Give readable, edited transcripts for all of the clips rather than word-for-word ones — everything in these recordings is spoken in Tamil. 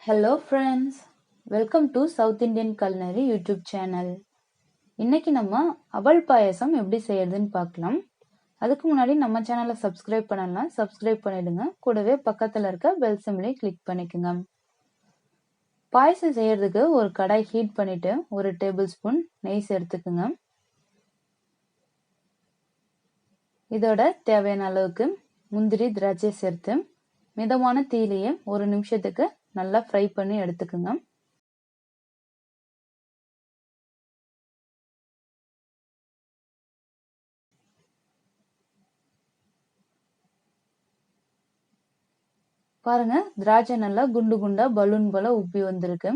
Hello friends, welcome to South Indian Culinary YouTube channel. இன்னைக்கு நம்ம அவல் பாயசம் எப்படி செய்யறதுன்னு பார்க்கலாம். அதுக்கு முன்னாடி நம்ம சேனலை சப்ஸ்கிரைப் பண்ணலாம், சப்ஸ்கிரைப் பண்ணிடுங்க. கூடவே பக்கத்துல இருக்க பெல் சிம்பலை கிளிக் பண்ணிக்கோங்க. பாயசம் செய்யறதுக்கு ஒரு கடாய் ஹீட் பண்ணிட்டு 1 டேபிள் ஸ்பூன் நெய் சேர்த்துக்குங்க. இதோட தேவையான அளவுக்கு முந்திரி திராட்சை சேர்த்து மிதமான தீயிலேயே 1 நிமிஷத்துக்கு நல்லா ஃப்ரை பண்ணி எடுத்துக்குங்க. பாருங்க, திராட்சை நல்லா குண்டு குண்டா பலூன் போல உப்பி வந்திருக்கு.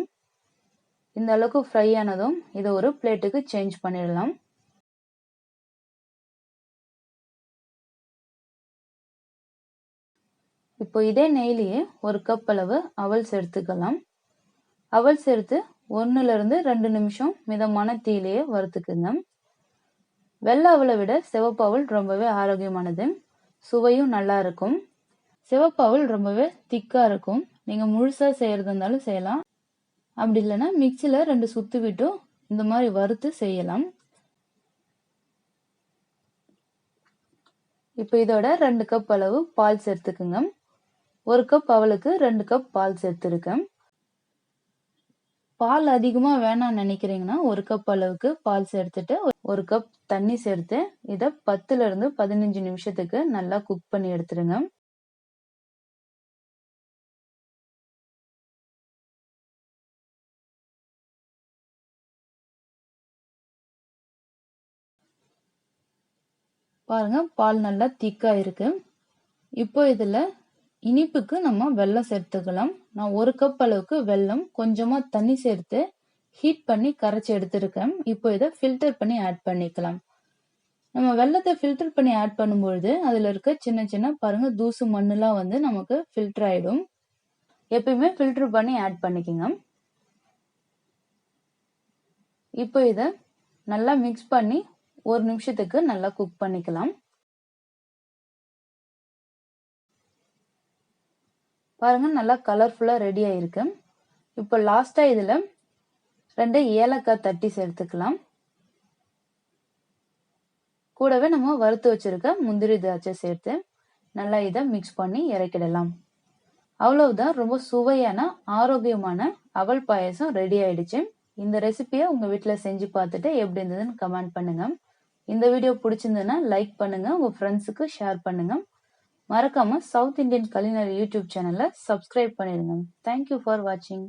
இந்த அளவுக்கு ஃப்ரை ஆனதும் இதை ஒரு பிளேட்டுக்கு சேஞ்ச் பண்ணிடலாம். இப்போ இதே நெய்லியே 1 கப் அளவு அவல் சேர்த்துக்கலாம். அவல் சேர்த்து 1 இருந்து 2 நிமிஷம் மிதமான தீயிலேயே வறுத்துக்குங்க. வெள்ளை அவலை விட சிவப்பு அவல் ரொம்பவே ஆரோக்கியமானது, சுவையும் நல்லா இருக்கும். சிவப்பு அவல் ரொம்பவே திக்கா இருக்கும். நீங்க முழுசா செய்யறதா இருந்தாலும் செய்யலாம், அப்படி இல்லைன்னா மிக்சியில 2 சுத்து விட்டு இந்த மாதிரி வறுத்து செய்யலாம். இப்போ இதோட 2 கப் அளவு பால் சேர்த்துக்குங்க. 1 கப் அவலுக்கு 2 கப் பால் சேர்த்துருக்கேன். பால் அதிகமா வேணாம்னு நினைக்கிறீங்கன்னா 1 கப் அளவுக்கு பால் சேர்த்துட்டு 1 கப் தண்ணி சேர்த்து இதை 10 இருந்து 15 நிமிஷத்துக்கு நல்லா குக் பண்ணி எடுத்துருங்க. பாருங்க, பால் நல்லா திக்கா இருக்கு. இப்போ இதுல இனிப்புக்கு நம்ம வெல்லம் சேர்த்துக்கலாம். நான் 1 கப் அளவுக்கு வெல்லம் கொஞ்சமா தண்ணி சேர்த்து ஹீட் பண்ணி கரைச்சி எடுத்திருக்கேன். இப்போ இதை ஃபில்டர் பண்ணி ஆட் பண்ணிக்கலாம். நம்ம வெல்லத்தை ஃபில்டர் பண்ணி ஆட் பண்ணும்பொழுது அதுல இருக்க சின்ன சின்ன பாருங்க தூசு மண்ணுலாம் வந்து நமக்கு ஃபில்டர் ஆயிடும். எப்பயுமே ஃபில்டர் பண்ணி ஆட் பண்ணிக்கோங்க. இப்போ இதை நல்லா மிக்ஸ் பண்ணி 1 நிமிஷத்துக்கு நல்லா குக் பண்ணிக்கலாம். பாருங்க, நல்லா கலர்ஃபுல்லா ரெடி ஆயிருக்கு. இப்போ லாஸ்டா இதுல 2 ஏலக்காய் தட்டி சேர்த்துக்கலாம். கூடவே நம்ம வறுத்து வச்சிருக்க முந்திரி திராட்சை சேர்த்து நல்லா இதை மிக்ஸ் பண்ணி இறக்கிடலாம். அவ்வளவுதான், ரொம்ப சுவையான ஆரோக்கியமான அவல் பாயசம் ரெடி ஆயிடுச்சு. இந்த ரெசிபியை உங்க வீட்டுல செஞ்சு பார்த்துட்டு எப்படி இருந்ததுன்னு கமெண்ட் பண்ணுங்க. இந்த வீடியோ பிடிச்சிருந்ததுன்னா லைக் பண்ணுங்க, உங்க ஃப்ரெண்ட்ஸுக்கு ஷேர் பண்ணுங்க. மறக்காம சவுத் இந்தியன் கலினரி யூடியூப் சேனலை சப்ஸ்கிரைப் பண்ணிடுங்க. தேங்க்யூ ஃபார் வாட்சிங்.